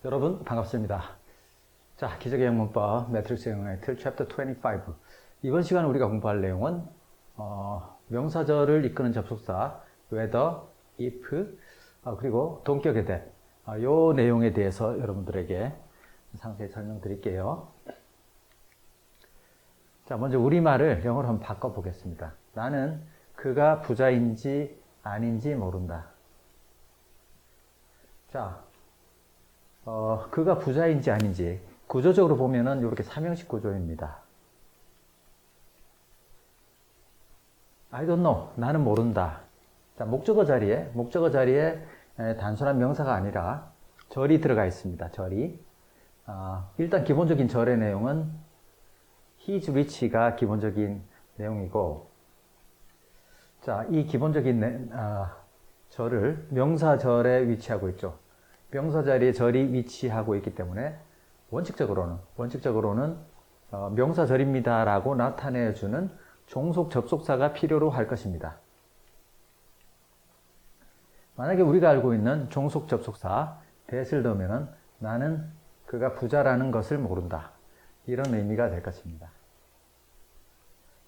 여러분 반갑습니다. 자, 기적의 영문법 매트릭스 영어의 틀 챕터 25. 이번 시간에 우리가 공부할 내용은 명사절을 이끄는 접속사 whether, if, 그리고 동격에 대해 이 내용에 대해서 여러분들에게 상세히 설명드릴게요. 자, 먼저 우리말을 영어로 한번 바꿔보겠습니다. 나는 그가 부자인지 아닌지 모른다. 자, 그가 부자인지 아닌지 구조적으로 보면은 이렇게 삼형식 구조입니다. I don't know. 나는 모른다. 자, 목적어 자리에 단순한 명사가 아니라 절이 들어가 있습니다. 절이. 일단 기본적인 절의 내용은 he's rich가 기본적인 내용이고, 자, 이 기본적인 절을 명사절에 위치하고 있죠. 명사 자리에 절이 위치하고 있기 때문에 원칙적으로는 명사절입니다라고 나타내주는 종속 접속사가 필요로 할 것입니다. 만약에 우리가 알고 있는 종속 접속사 that을 넣으면 나는 그가 부자라는 것을 모른다. 이런 의미가 될 것입니다.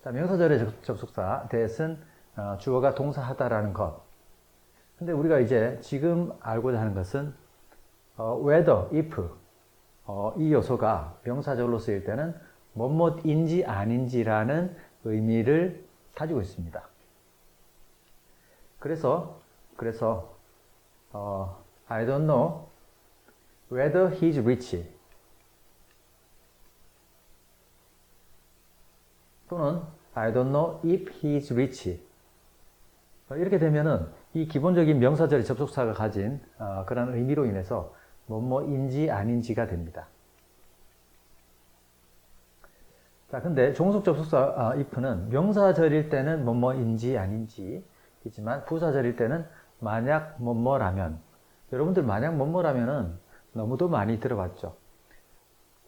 자, 명사절의 접속사 that은 주어가 동사하다라는 것. 근데 우리가 이제 지금 알고자 하는 것은 whether, if 이 요소가 명사절로 쓰일 때는 뭐뭐인지 아닌지라는 의미를 가지고 있습니다. 그래서 I don't know whether he's rich 또는 I don't know if he's rich 이렇게 되면은 이 기본적인 명사절의 접속사가 가진 그런 의미로 인해서 뭐뭐인지 아닌지가 됩니다. 자, 근데 종속 접속사 if는 명사절일 때는 뭐뭐인지 아닌지이지만 부사절일 때는 만약 뭐뭐라면, 여러분들 만약 뭐뭐라면은 너무도 많이 들어봤죠.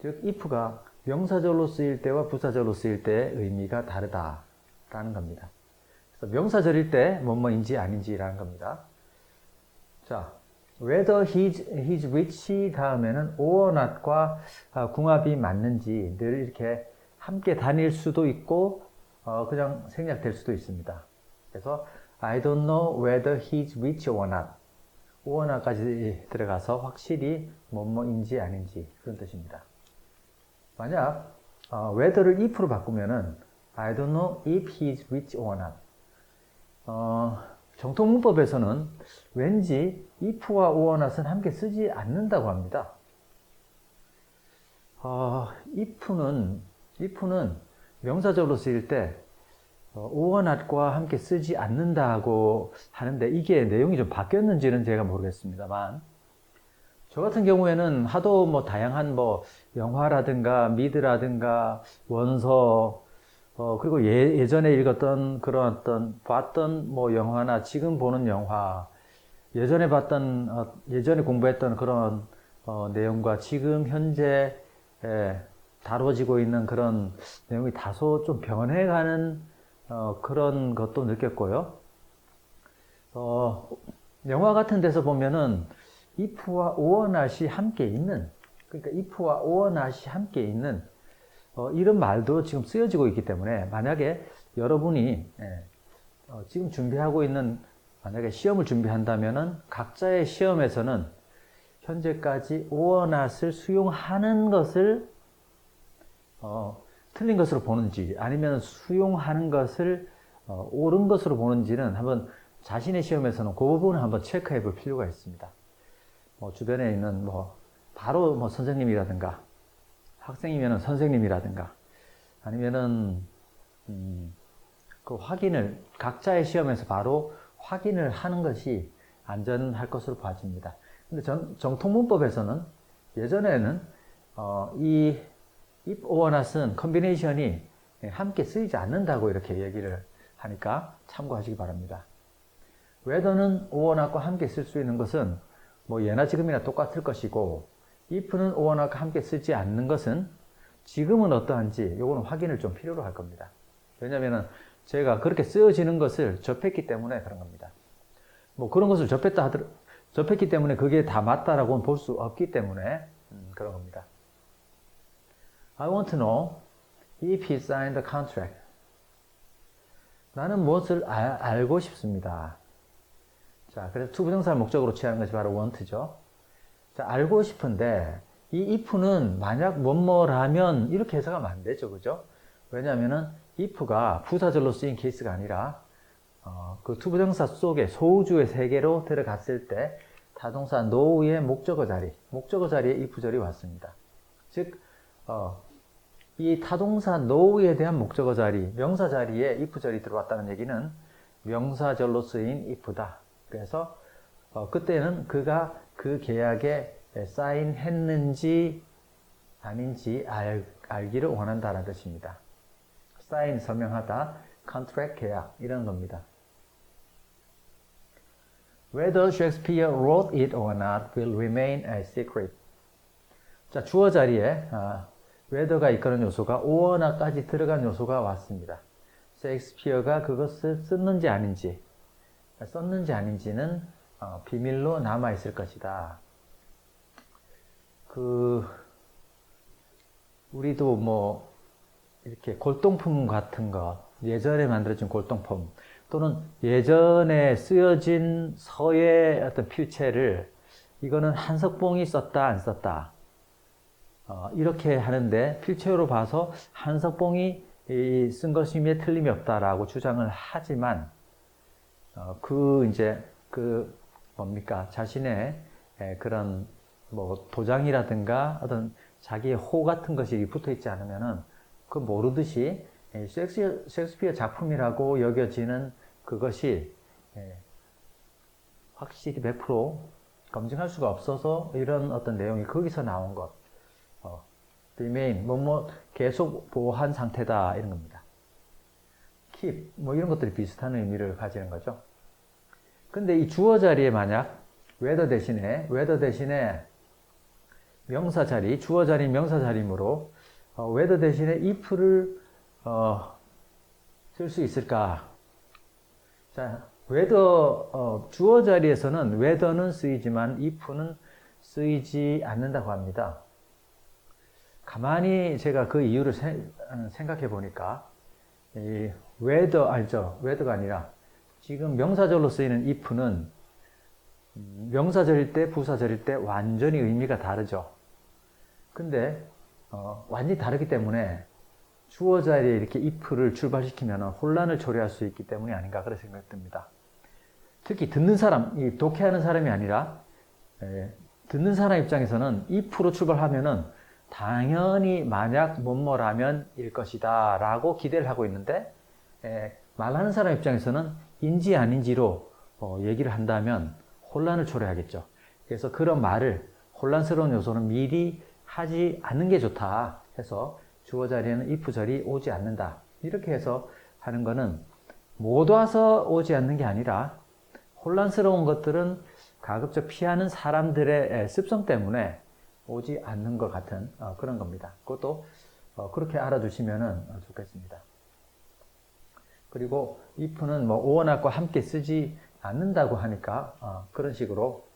즉 if가 명사절로 쓰일 때와 부사절로 쓰일 때의 의미가 다르다라는 겁니다. 그래서 명사절일 때 뭐뭐인지 아닌지라는 겁니다. 자, whether he's rich 다음에는 or not과 궁합이 맞는지 늘 이렇게 함께 다닐 수도 있고 그냥 생략될 수도 있습니다. 그래서 I don't know whether he's rich or not. or not까지 들어가서 확실히 뭐뭐인지 아닌지 그런 뜻입니다. 만약 whether를 if로 바꾸면은 I don't know if he's rich or not. 정통문법에서는 왠지 if와 or not은 함께 쓰지 않는다고 합니다. if는 명사절로 쓰일 때 or not과 함께 쓰지 않는다고 하는데 이게 내용이 좀 바뀌었는지는 제가 모르겠습니다만, 저 같은 경우에는 하도 다양한 영화라든가 미드라든가 원서 그리고 예전에 읽었던 그런 봤던 영화나 지금 보는 영화, 예전에 공부했던 그런 내용과 지금 현재 다뤄지고 있는 그런 내용이 다소 좀 변해가는 그런 것도 느꼈고요. 영화 같은 데서 보면은 if와 or not이 함께 있는, 그러니까 if와 or not이 함께 있는 이런 말도 지금 쓰여지고 있기 때문에 만약에 여러분이 지금 준비하고 있는 만약에 시험을 준비한다면은 각자의 시험에서는 현재까지 or not을 수용하는 것을 틀린 것으로 보는지 아니면 수용하는 것을 옳은 것으로 보는지는 한번 자신의 시험에서는 그 부분을 한번 체크해 볼 필요가 있습니다. 주변에 있는 바로 선생님이라든가 학생이면은 선생님이라든가 아니면은 그 확인을 각자의 시험에서 바로 확인을 하는 것이 안전할 것으로 봐집니다. 근데 정통문법에서는 예전에는 이 if or not은 컨비네이션이 함께 쓰이지 않는다고 이렇게 얘기를 하니까 참고하시기 바랍니다. whether는 or not과 함께 쓸 수 있는 것은 예나 지금이나 똑같을 것이고 if는 or not과 함께 쓰지 않는 것은 지금은 어떠한지 요거는 확인을 좀 필요로 할 겁니다. 왜냐면은 제가 그렇게 쓰여지는 것을 접했기 때문에 그런 겁니다. 그런 것을 접했다 접했기 때문에 그게 다 맞다라고는 볼 수 없기 때문에 그런 겁니다. I want to know if he signed the contract. 나는 무엇을 알고 싶습니다. 자, 그래서 투부정사를 목적으로 취하는 것이 바로 want죠. 자, 알고 싶은데 이 if는 만약 뭐뭐라면 이렇게 해석하면 안 되죠, 그죠? 왜냐하면은 if가 부사절로 쓰인 케이스가 아니라 그 투부정사 속에 소우주의 세계로 들어갔을 때 타동사 know의 목적어 자리에 if절이 왔습니다. 즉, 이 타동사 know에 대한 목적어 자리, 명사 자리에 if절이 들어왔다는 얘기는 명사절로 쓰인 if다. 그래서 그때는 그가 그 계약에 사인했는지 아닌지 알기를 원한다는 뜻입니다. 사인 설명하다, contract 계약 이런 겁니다. Whether Shakespeare wrote it or not will remain a secret. 자, 주어 자리에 whether가 이끄는 요소가 or not까지 들어간 요소가 왔습니다. 셰익스피어가 그것을 썼는지 아닌지는 비밀로 남아 있을 것이다. 우리도 뭐 이렇게 골동품 같은 거, 예전에 만들어진 골동품 또는 예전에 쓰여진 서의 어떤 필체를 이거는 한석봉이 썼다 안 썼다 이렇게 하는데 필체로 봐서 한석봉이 쓴 것임에 틀림이 없다라고 주장을 하지만 자신의 그런 뭐 도장이라든가 어떤 자기의 호 같은 것이 붙어 있지 않으면은 그 모르듯이 셰익스피어 작품이라고 여겨지는 그것이 확실히 100% 검증할 수가 없어서 이런 어떤 내용이 거기서 나온 것, remain, 계속 보호한 상태다 이런 겁니다. keep, 이런 것들이 비슷한 의미를 가지는 거죠. 근데 이 주어 자리에 만약 whether 대신에 명사 자리, 주어 자리 명사 자리이므로 whether 대신에 if를 쓸 수 있을까? 자, whether 주어 자리에서는 whether는 쓰이지만 if는 쓰이지 않는다고 합니다. 가만히 제가 그 이유를 생각해 보니까 이 whether 알죠? whether가 아니라 지금 명사절로 쓰이는 if는 명사절일 때, 부사절일 때 완전히 의미가 다르죠. 근데 완전히 다르기 때문에 주어 자리에 이렇게 if를 출발시키면 혼란을 초래할 수 있기 때문이 아닌가 그런 생각이 듭니다. 특히 듣는 사람, 이 독해하는 사람이 아니라 듣는 사람 입장에서는 if로 출발하면은 당연히 만약 뭐뭐라면 일 것이다 라고 기대를 하고 있는데 말하는 사람 입장에서는 인지 아닌지로 얘기를 한다면 혼란을 초래하겠죠. 그래서 그런 말을 혼란스러운 요소는 미리 하지 않는 게 좋다 해서 주어 자리에는 if절이 오지 않는다. 이렇게 해서 하는 거는 못 와서 오지 않는 게 아니라 혼란스러운 것들은 가급적 피하는 사람들의 습성 때문에 오지 않는 것 같은 그런 겁니다. 그것도 그렇게 알아두시면 좋겠습니다. 그리고 if는 or not과 함께 쓰지 않는다고 하니까 그런 식으로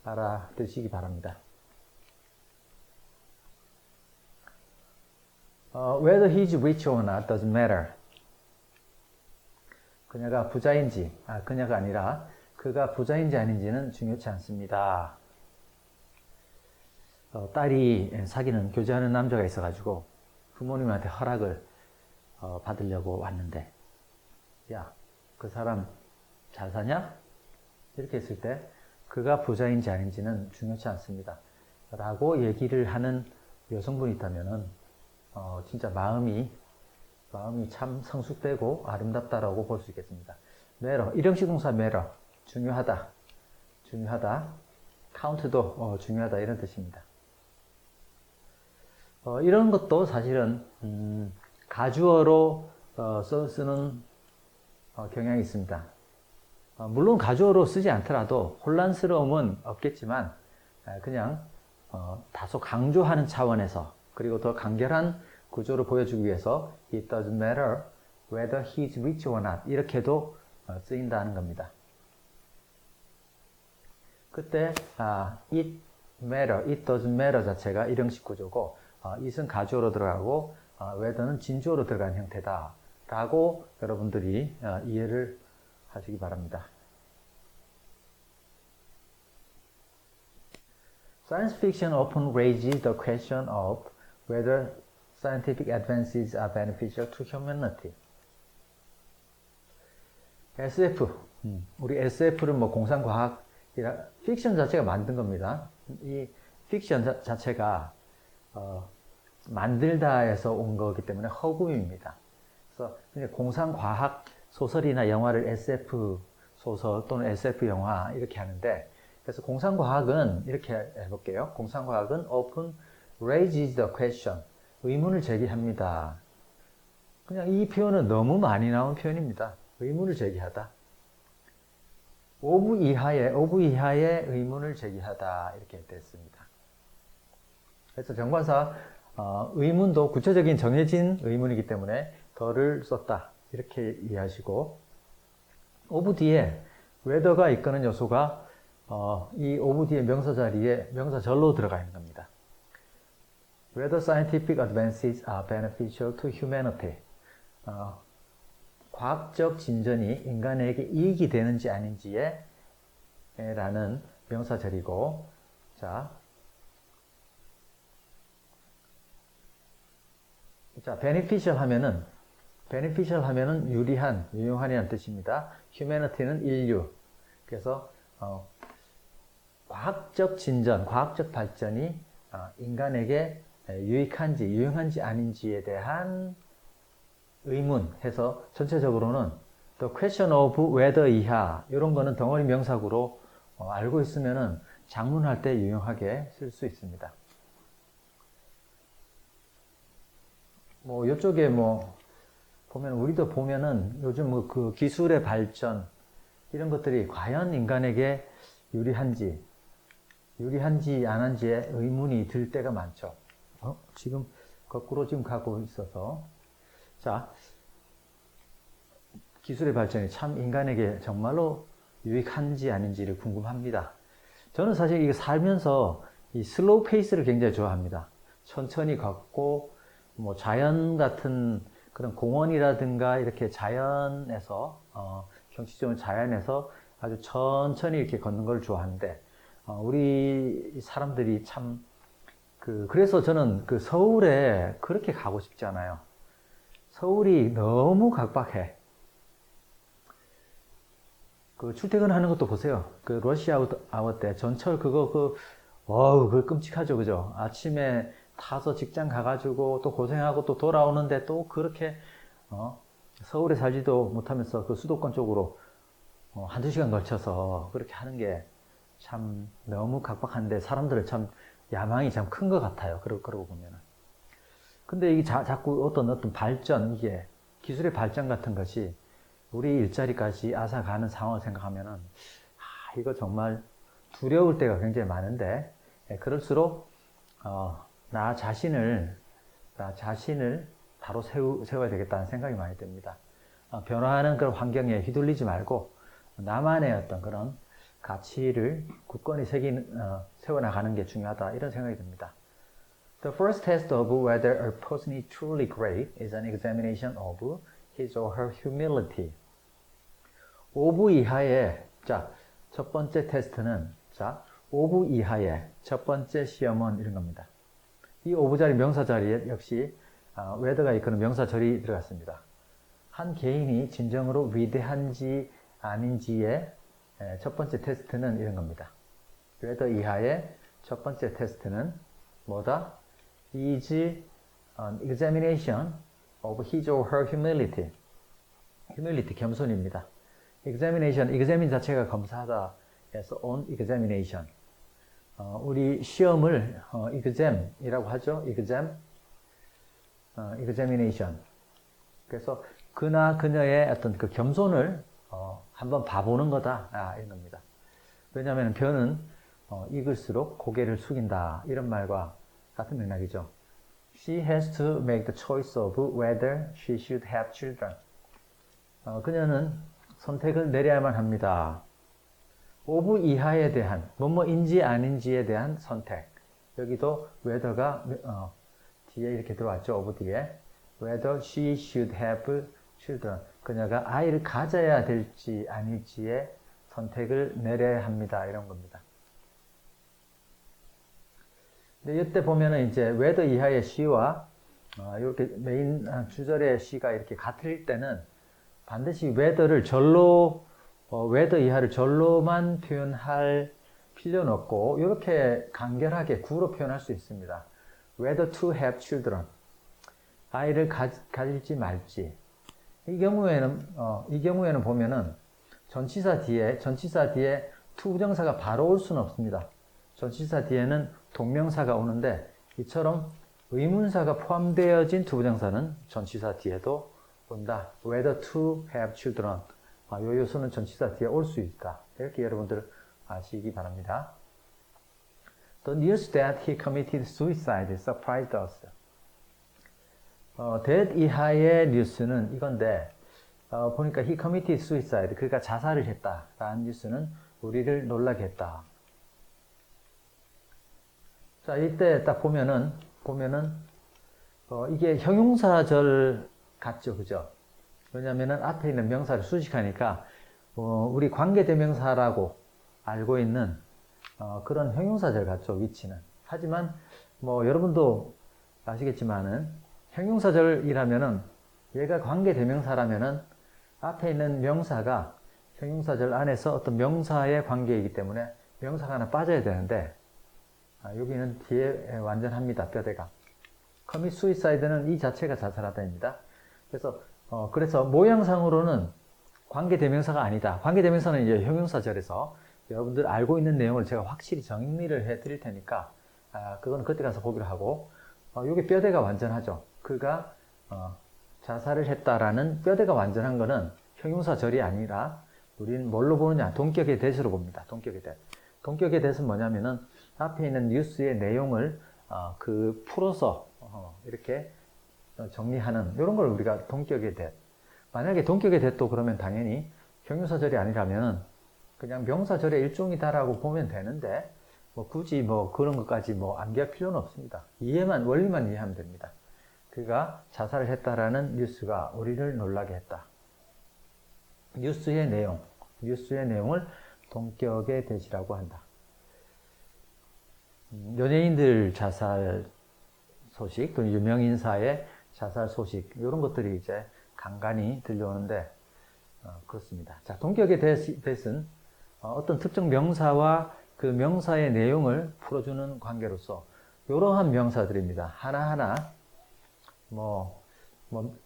알아두시기 바랍니다. Whether he's rich or not doesn't matter. 그녀가 부자인지, 그녀가 아니라 그가 부자인지 아닌지는 중요치 않습니다. 딸이 사귀는 교제하는 남자가 있어가지고 부모님한테 허락을 받으려고 왔는데, 야, 그 사람 잘 사냐? 이렇게 했을 때 그가 부자인지 아닌지는 중요치 않습니다. 라고 얘기를 하는 여성분이 있다면은 진짜 마음이 참 성숙되고 아름답다라고 볼 수 있겠습니다. matter, 일형식 동사 matter, 중요하다. count도 중요하다 이런 뜻입니다. 이런 것도 사실은 가주어로 쓰는 경향이 있습니다. 물론 가주어로 쓰지 않더라도 혼란스러움은 없겠지만 그냥 다소 강조하는 차원에서 그리고 더 간결한 구조를 보여주기 위해서 It doesn't matter whether he's rich or not 이렇게도 쓰인다는 겁니다. 그때 it matter, it doesn't matter 자체가 일형식 구조고 it은 가주어로 들어가고 whether는 진주어로 들어간 형태다 라고 여러분들이 이해를 하시기 바랍니다. Science fiction often raises the question of whether scientific advances are beneficial to humanity. SF, 우리 SF를 뭐 공상과학, 픽션 자체가 만든 겁니다. 이 픽션 자체가 만들다에서 온 거기 때문에 허구입니다. 그래서 공상과학 소설이나 영화를 SF 소설 또는 SF 영화 이렇게 하는데, 그래서 공상과학은 이렇게 해볼게요. 공상과학은 often raises the question, 의문을 제기합니다. 그냥 이 표현은 너무 많이 나온 표현입니다. 의문을 제기하다. of 이하의 의문을 제기하다 이렇게 됐습니다. 그래서 정관사 의문도 구체적인 정해진 의문이기 때문에 더를 썼다 이렇게 이해하시고, of 뒤에 whether가 이끄는 요소가 이 of 뒤에 명사 자리에 명사절로 들어가 있는 겁니다. Whether scientific advances are beneficial to humanity. 과학적 진전이 인간에게 이익이 되는지 아닌지에 라는 명사절이고, 자, beneficial 하면은 유리한, 유용한이라는 뜻입니다. humanity는 인류. 그래서 과학적 진전, 과학적 발전이 인간에게 유익한지, 유용한지 아닌지에 대한 의문 해서 전체적으로는 the question of whether 이하 이런 거는 덩어리 명사구로 알고 있으면은 작문할 때 유용하게 쓸 수 있습니다. 뭐 이쪽에 뭐 보면 우리도 보면은 요즘 뭐 그 기술의 발전 이런 것들이 과연 인간에게 유리한지 안 한지에 의문이 들 때가 많죠. 지금 거꾸로 지금 가고 있어서, 자, 기술의 발전이 참 인간에게 정말로 유익한지 아닌지를 궁금합니다. 저는 사실 이게 살면서 이 슬로우 페이스를 굉장히 좋아합니다. 천천히 걷고 뭐 자연 같은 그런 공원이라든가 이렇게 자연에서 경치 좋은 자연에서 아주 천천히 이렇게 걷는 걸 좋아하는데, 우리 사람들이 참 그래서 저는 그 서울에 그렇게 가고 싶지 않아요. 서울이 너무 각박해. 그 출퇴근하는 것도 보세요. 그 러시 아워 때 전철 그거 끔찍하죠, 그죠? 아침에 타서 직장 가가지고 또 고생하고 또 돌아오는데 또 그렇게 서울에 살지도 못하면서 그 수도권 쪽으로 한두 시간 걸쳐서 그렇게 하는 게 참 너무 각박한데 사람들은 참 야망이 참 큰 것 같아요. 그러고 보면은. 근데 이게 자꾸 어떤 발전, 이게 기술의 발전 같은 것이 우리 일자리까지 앗아가는 상황을 생각하면은 이거 정말 두려울 때가 굉장히 많은데, 그럴수록 나 자신을 바로 세워야 되겠다는 생각이 많이 듭니다. 변화하는 그런 환경에 휘둘리지 말고 나만의 어떤 그런 가치를 굳건히 세워나가는 게 중요하다 이런 생각이 듭니다. The first test of whether a person is truly great is an examination of his or her humility. 5부 이하의 첫 번째 테스트는 5부 이하의 첫 번째 시험은 이런 겁니다. 이 5부 자리 명사 자리에 역시 whether가 이끄는 명사절이 들어갔습니다. 한 개인이 진정으로 위대한지 아닌지의 첫 번째 테스트는 이런 겁니다. whether 이하의 첫 번째 테스트는 뭐다? is an examination of his or her humility. humility, 겸손입니다. examine 자체가 검사하다 해서 on examination. 우리 시험을 exam이라고 하죠. examination. 그래서 그나 그녀의 어떤 그 겸손을 한번 봐보는 거다 이런 겁니다. 왜냐하면 변은 익을수록 고개를 숙인다 이런 말과 같은 맥락이죠. She has to make the choice of whether she should have children. 그녀는 선택을 내려야만 합니다. of 이하에 대한, 뭐뭐인지 아닌지에 대한 선택. 여기도 whether가 뒤에 이렇게 들어왔죠. of 뒤에. whether she should have children. 그녀가 아이를 가져야 될지 아닐지의 선택을 내려야 합니다. 이런 겁니다. 근데 이때 보면은 이제 whether 이하의 she와 이렇게 메인 주절의 she가 이렇게 같을 때는 반드시 whether를 절로 whether 이하를 절로만 표현할 필요는 없고 이렇게 간결하게 구로 표현할 수 있습니다. whether to have children. 아이를 가질지 말지. 이 경우에는 보면은 전치사 뒤에 to 부정사가 바로 올 수는 없습니다. 전치사 뒤에는 동명사가 오는데 이처럼 의문사가 포함되어진 to 부정사는 전치사 뒤에도 온다. whether to have children. 이 요소는 전치사 뒤에 올 수 있다. 이렇게 여러분들 아시기 바랍니다. The news that he committed suicide surprised us. that 이하의 뉴스는 이건데 보니까 he committed suicide, 그러니까 자살을 했다라는 뉴스는 우리를 놀라게 했다. 자, 이때 딱 보면은 이게 형용사절 같죠, 그죠? 왜냐면은 앞에 있는 명사를 수식하니까 우리 관계대명사라고 알고 있는 그런 형용사절 같죠, 위치는. 하지만 여러분도 아시겠지만은 형용사절이라면은 얘가 관계대명사라면은 앞에 있는 명사가 형용사절 안에서 어떤 명사의 관계이기 때문에 명사가 하나 빠져야 되는데 여기는 뒤에 완전합니다. 뼈대가. commit suicide는 이 자체가 자살하다입니다. 그래서 모양상으로는 관계대명사가 아니다. 관계대명사는 이제 형용사절에서 여러분들 알고 있는 내용을 제가 확실히 정리를 해 드릴 테니까 그건 그때 가서 보기로 하고 여기 뼈대가 완전하죠. 그가 자살을 했다라는 뼈대가 완전한 거는 형용사절이 아니라 우리는 뭘로 보느냐? 동격의 대수로 봅니다. 동격의 대. 동격의 대수는 뭐냐면은 앞에 있는 뉴스의 내용을 풀어서 이렇게 정리하는 이런 걸 우리가 동격의 대. 만약에 동격의 대도 그러면 당연히 형용사절이 아니라면은 그냥 명사절의 일종이다라고 보면 되는데 굳이 그런 것까지 암기할 필요는 없습니다. 원리만 이해하면 됩니다. 그가 자살을 했다라는 뉴스가 우리를 놀라게 했다. 뉴스의 내용을 동격의 대시라고 한다. 연예인들 자살 소식, 또 유명인사의 자살 소식, 이런 것들이 이제 간간히 들려오는데, 그렇습니다. 자, 동격의 대신 어떤 특정 명사와 그 명사의 내용을 풀어주는 관계로서, 이러한 명사들입니다. 하나하나,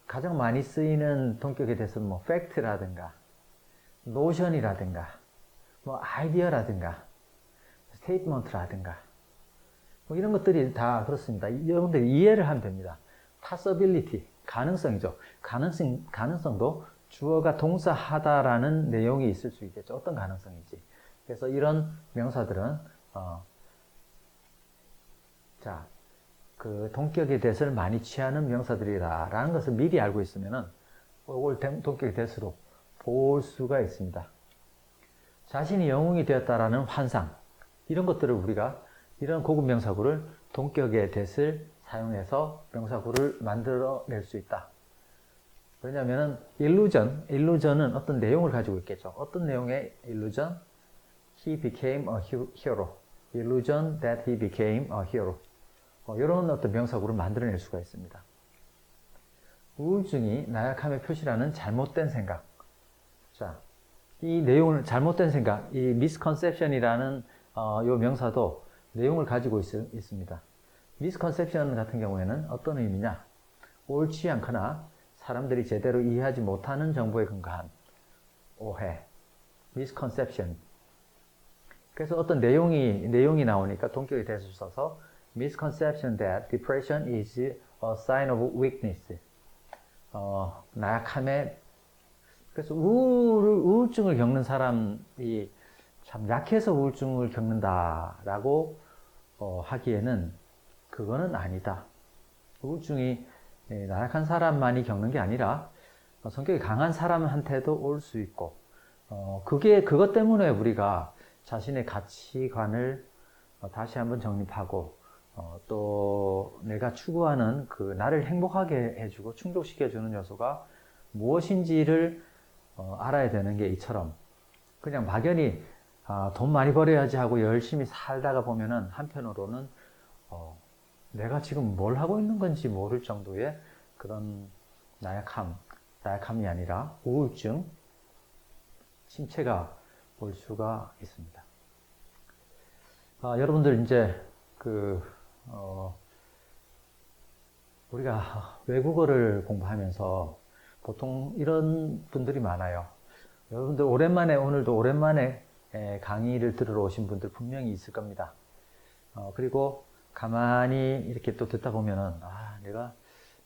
가장 많이 쓰이는 동격의 대신은 fact라든가, notion이라든가, idea라든가, statement라든가, 이런 것들이 다 그렇습니다. 여러분들이 이해를 하면 됩니다. possibility, 가능성이죠. 가능성도 주어가 동사하다라는 내용이 있을 수 있겠죠. 어떤 가능성인지. 그래서 이런 명사들은, 그 동격의 대수를 많이 취하는 명사들이다라는 것을 미리 알고 있으면은, 이걸 동격의 대수로 볼 수가 있습니다. 자신이 영웅이 되었다라는 환상, 이런 것들을 우리가 이런 고급 명사구를 동격의 대수를 사용해서 명사구를 만들어낼 수 있다. 왜냐하면 illusion은 어떤 내용을 가지고 있겠죠. 어떤 내용의 illusion? He became a hero. Illusion that he became a hero. 이런 어떤 명사구를 만들어낼 수가 있습니다. 우울증이 나약함의 표시라는 잘못된 생각. 자, 이 내용을 잘못된 생각, 이 misconception이라는 이 명사도 내용을 가지고 있습니다. misconception 같은 경우에는 어떤 의미냐? 옳지 않거나 사람들이 제대로 이해하지 못하는 정보에 근거한 오해, misconception. 그래서 어떤 내용이 나오니까 동격의 대수를 써서 misconception that depression is a sign of weakness. 나약함의, 그래서 우울증을 겪는 사람이 참 약해서 우울증을 겪는다라고 하기에는 그거는 아니다. 우울증이 나약한 사람만이 겪는 게 아니라 성격이 강한 사람한테도 올 수 있고, 그것 때문에 우리가 자신의 가치관을 다시 한번 정립하고 또 내가 추구하는 그 나를 행복하게 해주고 충족시켜주는 요소가 무엇인지를 알아야 되는 게 이처럼 그냥 막연히 돈 많이 벌어야지 하고 열심히 살다가 보면은 한편으로는 내가 지금 뭘 하고 있는 건지 모를 정도의 그런 나약함이 아니라 우울증, 침체가 올 수가 있습니다. 여러분들 이제 우리가 외국어를 공부하면서 보통 이런 분들이 많아요. 여러분들 오늘도 오랜만에 강의를 들으러 오신 분들 분명히 있을 겁니다. 그리고 가만히 이렇게 또 듣다 보면은 내가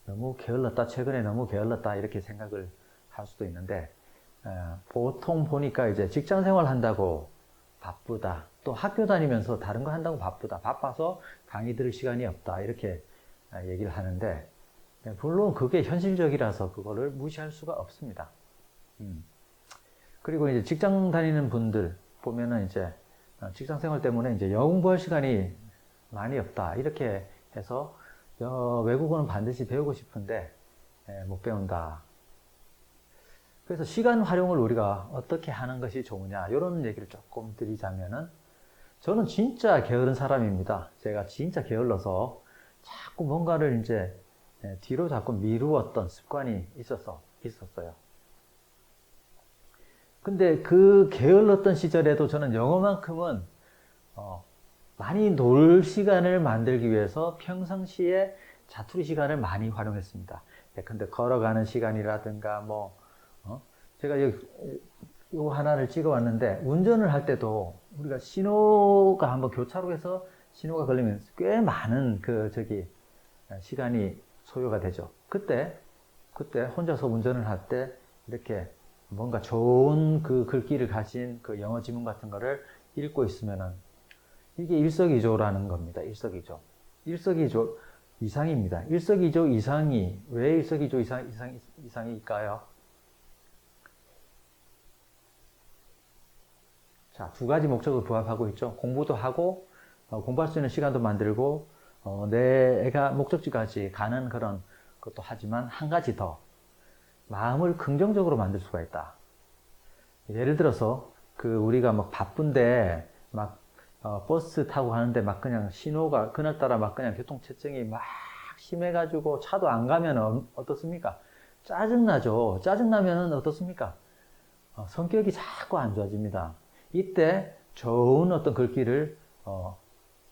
너무 게을렀다, 최근에 너무 게을렀다 이렇게 생각을 할 수도 있는데 보통 보니까 이제 직장 생활 한다고 바쁘다, 또 학교 다니면서 다른 거 한다고 바쁘다, 바빠서 강의 들을 시간이 없다 이렇게 얘기를 하는데 물론 그게 현실적이라서 그거를 무시할 수가 없습니다. 그리고 이제 직장 다니는 분들 보면은 이제 직장 생활 때문에 이제 영어 공부할 시간이 많이 없다 이렇게 해서 외국어는 반드시 배우고 싶은데 못 배운다. 그래서 시간 활용을 우리가 어떻게 하는 것이 좋으냐 이런 얘기를 조금 드리자면은 저는 진짜 게으른 사람입니다. 제가 진짜 게을러서 자꾸 뭔가를 이제 뒤로 자꾸 미루었던 습관이 있었어요. 근데 그 게을렀던 시절에도 저는 영어만큼은 많이 놀 시간을 만들기 위해서 평상시에 자투리 시간을 많이 활용했습니다. 근데 걸어가는 시간이라든가 제가 요 하나를 찍어 왔는데 운전을 할 때도 우리가 신호가 한번 교차로에서 신호가 걸리면 꽤 많은 시간이 소요가 되죠. 그때 혼자서 운전을 할 때 이렇게 뭔가 좋은 그 글귀를 가진 그 영어 지문 같은 거를 읽고 있으면은 이게 일석이조라는 겁니다. 일석이조 이상입니다. 일석이조 이상이 왜 일석이조 이상일까요? 자, 두 가지 목적을 부합하고 있죠. 공부도 하고 공부할 수 있는 시간도 만들고 내가 목적지까지 가는 그런 것도 하지만 한 가지 더 마음을 긍정적으로 만들 수가 있다. 예를 들어서 우리가 막 바쁜데 막 버스 타고 가는데 막 그냥 신호가 그날따라 막 그냥 교통체증이 막 심해가지고 차도 안 가면 어떻습니까? 짜증나죠. 짜증나면은 어떻습니까? 성격이 자꾸 안 좋아집니다. 이때 좋은 어떤 글귀를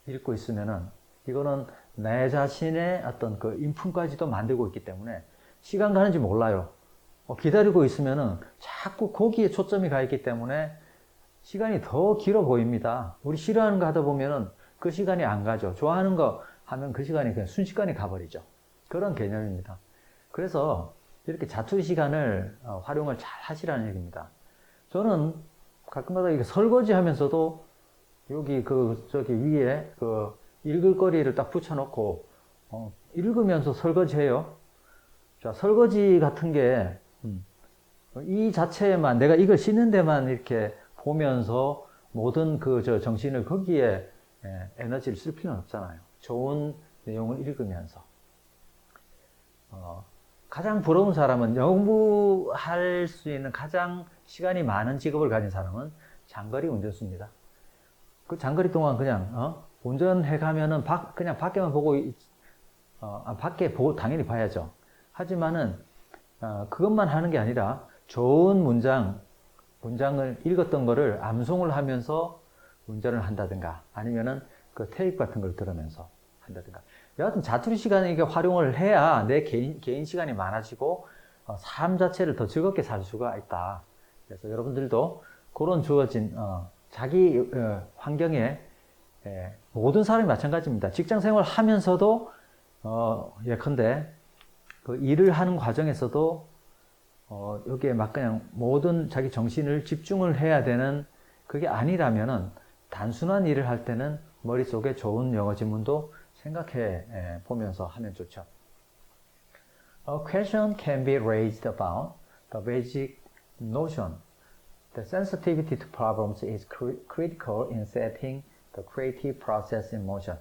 읽고 있으면은 이거는 내 자신의 어떤 그 인품까지도 만들고 있기 때문에 시간 가는지 몰라요. 기다리고 있으면은 자꾸 거기에 초점이 가 있기 때문에 시간이 더 길어 보입니다. 우리 싫어하는 거 하다 보면은 그 시간이 안 가죠. 좋아하는 거 하면 그 시간이 그냥 순식간에 가버리죠. 그런 개념입니다. 그래서 이렇게 자투리 시간을 활용을 잘 하시라는 얘기입니다. 저는 가끔가다 이게 설거지 하면서도 여기 저기 위에 읽을 거리를 딱 붙여놓고 읽으면서 설거지해요. 자, 설거지 같은 게 이 자체에만 내가 이걸 씻는 데만 이렇게 보면서 모든 정신을 거기에 에너지를 쓸 필요는 없잖아요. 좋은 내용을 읽으면서 가장 부러운 사람은 영무할 수 있는 가장 시간이 많은 직업을 가진 사람은 장거리 운전수입니다. 그 장거리 동안 그냥 운전해 가면은 그냥 밖에만 보고 밖에 보고 당연히 봐야죠. 하지만은 그것만 하는 게 아니라 좋은 문장을 읽었던 거를 암송을 하면서 운전을 한다든가 아니면은 그 테이프 같은 걸 들으면서 한다든가 여하튼 자투리 시간을 이게 활용을 해야 내 개인 시간이 많아지고 삶 자체를 더 즐겁게 살 수가 있다. 그래서 여러분들도 그런 주어진 자기 환경에 모든 사람이 마찬가지입니다. 직장 생활 하면서도 예컨대 그 일을 하는 과정에서도 여기에 막 그냥 모든 자기 정신을 집중을 해야 되는 그게 아니라면은 단순한 일을 할 때는 머릿속에 좋은 영어 지문도 생각해 보면서 하면 좋죠. A question can be raised about the basic notion The sensitivity to problems is critical in setting the creative process in motion.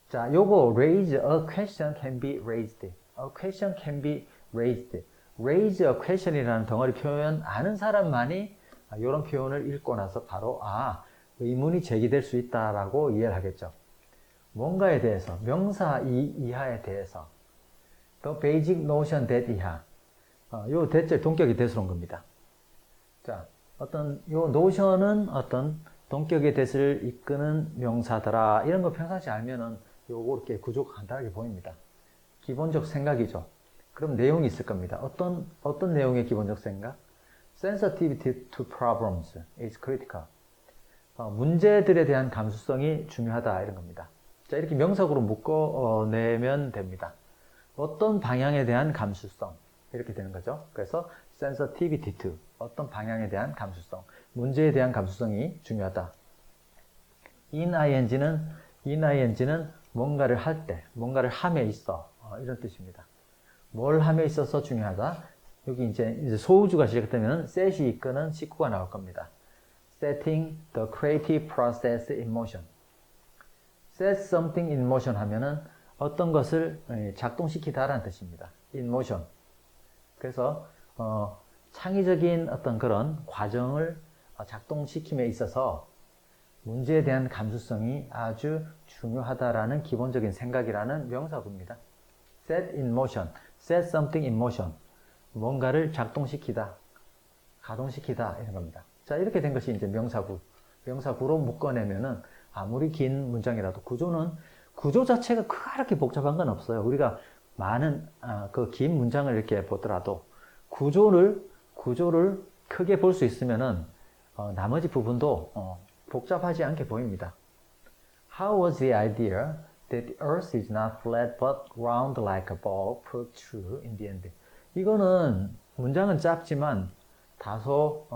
자, 요거 raise a question can be raised. A question can be raised. raise a question이라는 덩어리 표현 아는 사람만이 이런 표현을 읽고 나서 바로 의문이 제기될 수 있다라고 이해를 하겠죠. 뭔가에 대해서, 명사 이하에 대해서 The basic notion that 이하 요 대절 동격이 대수로 온 겁니다. 자, 요 notion은 어떤 동격의 대수를 이끄는 명사더라 이런 거 평상시 알면은 요거 이렇게 구조가 간단하게 보입니다. 기본적 생각이죠. 그럼 내용이 있을 겁니다. 어떤 내용의 기본적 생각? Sensitivity to problems is critical. 문제들에 대한 감수성이 중요하다 이런 겁니다. 자, 이렇게 명사구로 묶어내면 됩니다. 어떤 방향에 대한 감수성 이렇게 되는 거죠. 그래서 sensitivity to 어떤 방향에 대한 감수성, 문제에 대한 감수성이 중요하다. in ing는 뭔가를 할 때, 뭔가를 함에 있어 이런 뜻입니다. 뭘 함에 있어서 중요하다. 여기 이제 소우주가 시작되면 set이 이끄는 식구가 나올 겁니다. Setting the creative process in motion. Set something in motion 하면은 어떤 것을 작동시키다라는 뜻입니다. In motion. 그래서 창의적인 어떤 그런 과정을 작동시킴에 있어서 문제에 대한 감수성이 아주 중요하다라는 기본적인 생각이라는 명사구입니다. Set in motion. Set something in motion. 뭔가를 작동시키다, 가동시키다 이런 겁니다. 자, 이렇게 된 것이 이제 명사구. 명사구로 묶어내면은 아무리 긴 문장이라도 구조 자체가 그렇게 복잡한 건 없어요. 우리가 많은 그 긴 문장을 이렇게 보더라도 구조를 크게 볼 수 있으면은 나머지 부분도 복잡하지 않게 보입니다. How was the idea that the earth is not flat but round like a ball proved true in the end? 이거는 문장은 짧지만 다소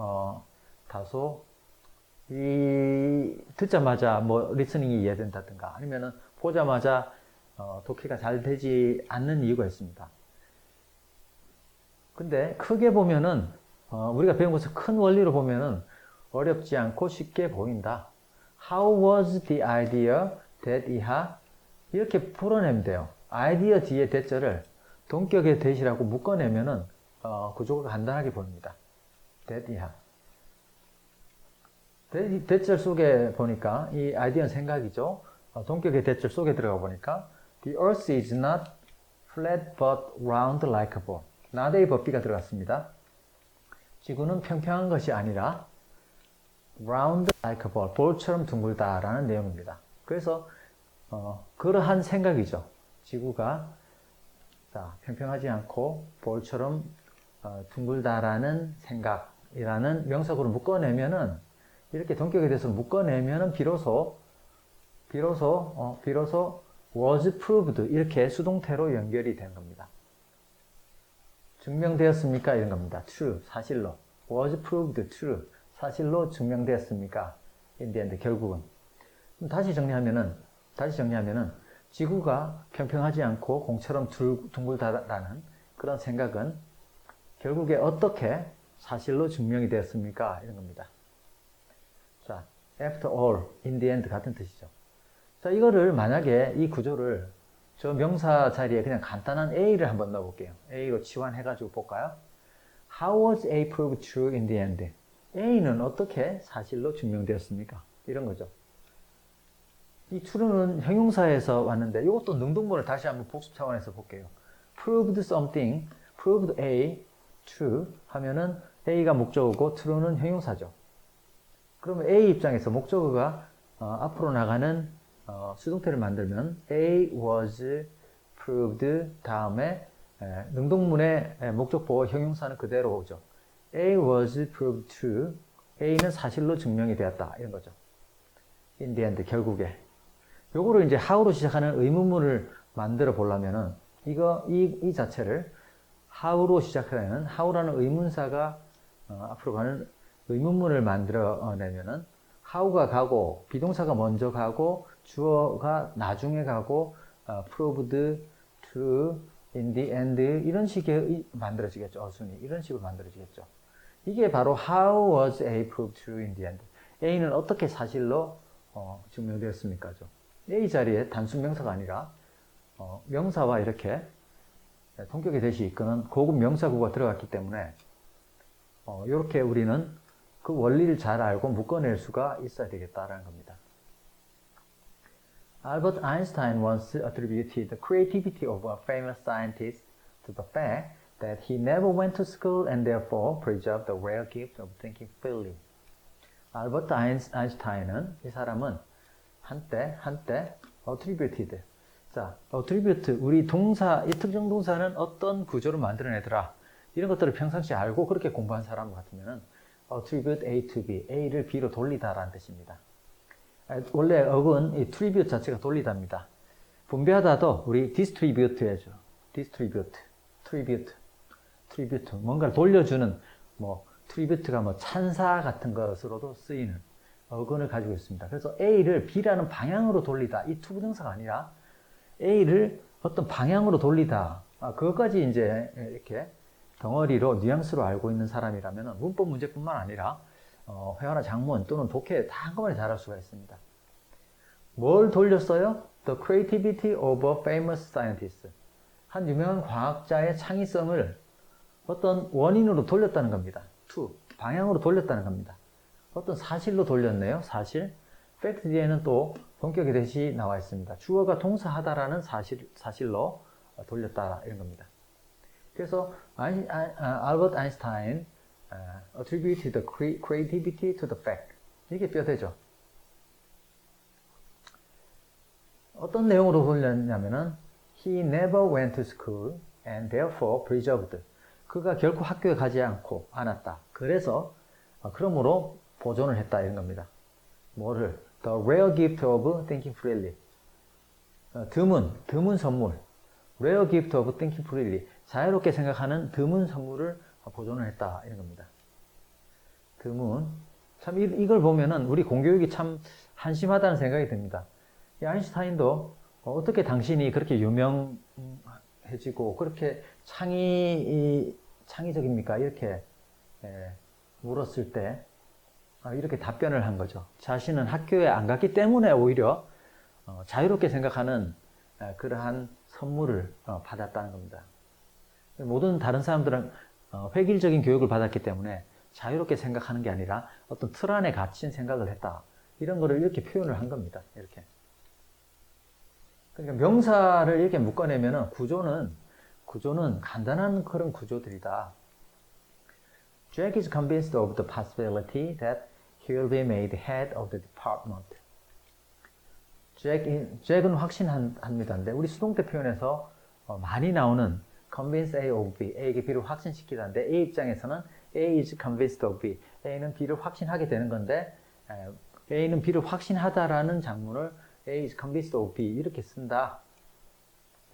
듣자마자 뭐 리스닝이 이해된다든가 아니면은 보자마자 독해가 잘 되지 않는 이유가 있습니다. 근데 크게 보면은 우리가 배운 것을 큰 원리로 보면은 어렵지 않고 쉽게 보인다. How was the idea that 이하 이렇게 풀어내면 돼요. 아이디어 뒤에 대절을 동격의 대시라고 묶어내면은 구조가 간단하게 보입니다. that 이하. 대절 속에 보니까 이 아이디어는 생각이죠. 동격의 대절 속에 들어가 보니까 The earth is not flat but round like a ball. not의 법비가 들어갔습니다. 지구는 평평한 것이 아니라 round like a ball, 볼처럼 둥글다라는 내용입니다. 그래서 그러한 생각이죠. 지구가 평평하지 않고 볼처럼 둥글다라는 생각이라는 명사구로 묶어내면은 이렇게 동격에 대해서 묶어내면은 비로소 was proved 이렇게 수동태로 연결이 되는 겁니다. 증명되었습니까? 이런 겁니다. true, 사실로. was proved true, 사실로 증명되었습니까? in the end, 결국은. 다시 정리하면은 지구가 평평하지 않고 공처럼 둥글다라는 그런 생각은 결국에 어떻게 사실로 증명이 되었습니까? 이런 겁니다. 자, after all, in the end 같은 뜻이죠. 자, 이거를 만약에 이 구조를 저 명사 자리에 그냥 간단한 A를 한번 넣어볼게요. A로 치환해가지고 볼까요? How was A proved true in the end? A는 어떻게 사실로 증명되었습니까? 이런 거죠. 이 true는 형용사에서 왔는데 이것도 능동문을 다시 한번 복습 차원에서 볼게요. proved something, proved A, true 하면은 A가 목적어고 true는 형용사죠. 그러면 A 입장에서 목적어가 앞으로 나가는 수동태를 만들면 A was proved 다음에 능동문의 목적보호 형용사는 그대로 오죠. A was proved true. A는 사실로 증명이 되었다. 이런 거죠. in the end, 결국에. 요거를 이제 how로 시작하는 의문문을 만들어 보려면은 이 자체를 how로 시작하는 how라는 의문사가 앞으로 가는 의문문을 만들어 내면은 how가 가고 비동사가 먼저 가고 주어가 나중에 가고 proved true in the end 이런 식의 만들어지겠죠. 어순이 이런 식으로 만들어지겠죠. 이게 바로 how was A proved true in the end. A는 어떻게 사실로 증명되었습니까? A 자리에 단순 명사가 아니라 명사와 이렇게 동격의 대시 이끄는 고급 명사구가 들어갔기 때문에 이렇게 우리는 그 원리를 잘 알고 묶어낼 수가 있어야 되겠다라는 겁니다. Albert Einstein once attributed the creativity of a famous scientist to the fact that he never went to school and therefore preserved the rare gift of thinking freely. 알버트 아인슈타인은 이 사람은 한때 attributed. 자, attribute 우리 동사 이 특정 동사는 어떤 구조를 만들어내더라. 이런 것들을 평상시에 알고 그렇게 공부한 사람 같으면은 attribute A to B, A를 B로 돌리다라는 뜻입니다. 원래 어근 이 tribute 자체가 돌리다입니다. 분배하다도 우리 distribute 해줘. distribute, tribute, 뭔가를 돌려주는 tribute가 찬사 같은 것으로도 쓰이는 어근을 가지고 있습니다. 그래서 A를 B라는 방향으로 돌리다. 이 투부정사가 아니라 A를 어떤 방향으로 돌리다. 그것까지 이제 이렇게 덩어리로 뉘앙스로 알고 있는 사람이라면 문법 문제뿐만 아니라 회화나 작문 또는 독해 다 한꺼번에 잘할 수가 있습니다. 뭘 돌렸어요? The creativity of a famous scientist. 한 유명한 과학자의 창의성을 어떤 원인으로 돌렸다는 겁니다. to, 방향으로 돌렸다는 겁니다. 어떤 사실로 돌렸네요. 사실. fact 뒤에는 또 본격의 대시 나와 있습니다. 주어가 동사하다라는 사실로 돌렸다 이런 겁니다. 그래서 알버트 아인슈타인 attributed the creativity to the fact. 이게 뼈대죠. 어떤 내용으로 돌렸냐면은 he never went to school and therefore preserved. 그가 결코 학교에 가지 않았다. 그래서 그러므로 보존을 했다 이런 겁니다. 뭐를? The rare gift of thinking freely. 드문 선물. Rare gift of thinking freely. 자유롭게 생각하는 드문 선물을 보존을 했다 이런 겁니다. 드문. 참 이걸 보면은 우리 공교육이 참 한심하다는 생각이 듭니다. 이 아인슈타인도 어떻게 당신이 그렇게 유명해지고 그렇게 창의적입니까? 이렇게 물었을 때 이렇게 답변을 한 거죠. 자신은 학교에 안 갔기 때문에 오히려 자유롭게 생각하는 그러한 선물을 받았다는 겁니다. 모든 다른 사람들은 획일적인 교육을 받았기 때문에 자유롭게 생각하는 게 아니라 어떤 틀 안에 갇힌 생각을 했다. 이런 거를 이렇게 표현을 한 겁니다. 이렇게. 그러니까 명사를 이렇게 묶어내면은 구조는 간단한 그런 구조들이다. Jack is convinced of the possibility that he will be made head of the department. 잭은 확신합니다인데 우리 수동태 표현에서 많이 나오는 convince A of B, A에게 B를 확신시키다인데 A 입장에서는 A is convinced of B, A는 B를 확신하게 되는 건데 A는 B를 확신하다라는 장문을 A is convinced of B 이렇게 쓴다.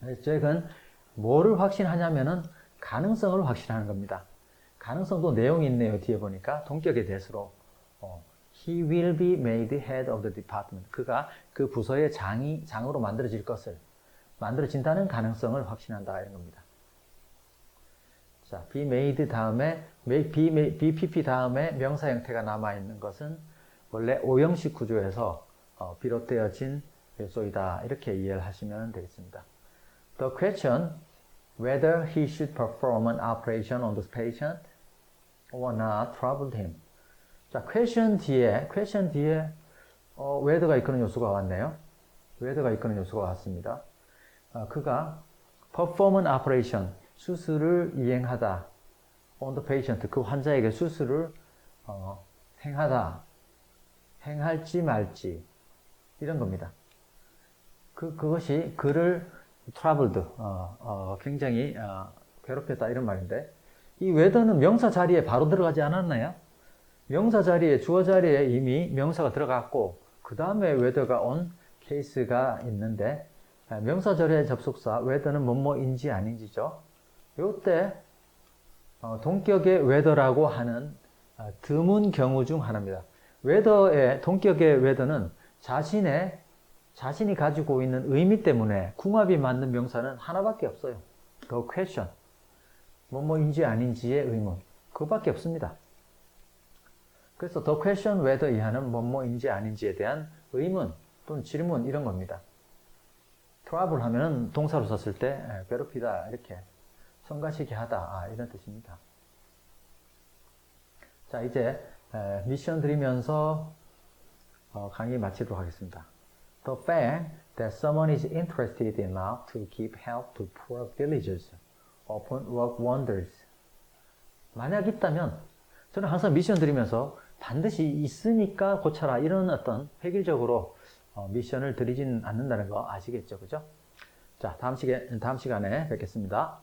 그래서 잭은 뭐를 확신하냐면은 가능성을 확신하는 겁니다. 가능성도 내용이 있네요. 뒤에 보니까 동격의 대수로 He will be made head of the department. 그가 그 부서의 장으로 만들어진다는 가능성을 확신한다 이런 겁니다. 자, be made 다음에 BPP 다음에 명사 형태가 남아 있는 것은 원래 오형식 구조에서 비롯되어진 요소이다 이렇게 이해를 하시면 되겠습니다. The question whether he should perform an operation on the patient or not troubled him. 자, question 뒤에 whether가 이끄는 요소가 왔네요. whether가 이끄는 요소가 왔습니다. 그가 perform an operation, 수술을 이행하다, on the patient, 그 환자에게 수술을 행할지 말지 이런 겁니다. 그것이 그를 troubled, 굉장히 괴롭혔다 이런 말인데 이 whether는 명사 자리에 바로 들어가지 않았나요? 명사 자리에 주어 자리에 이미 명사가 들어갔고 그 다음에 whether가 on 케이스가 있는데 명사 절의 접속사 whether는 뭐뭐인지 아닌지죠. 이때 동격의 whether라고 하는 드문 경우 중 하나입니다. whether의 동격의 whether는 자신이 가지고 있는 의미 때문에 궁합이 맞는 명사는 하나밖에 없어요. The question. 뭐뭐인지 아닌지의 의문. 그거밖에 없습니다. 그래서 the question whether 이하는 뭐뭐인지 아닌지에 대한 의문 또는 질문 이런 겁니다. trouble 하면은 동사로 썼을 때 괴롭히다 이렇게 성가시게 하다 이런 뜻입니다. 자 이제 미션 드리면서 강의 마치도록 하겠습니다. The fact that someone is interested enough to give help to poor villagers often work wonders. 만약 있다면 저는 항상 미션 드리면서 반드시 있으니까 고쳐라 이런 어떤 획일적으로 미션을 드리진 않는다는 거 아시겠죠? 그죠? 자, 다음 시간에 뵙겠습니다.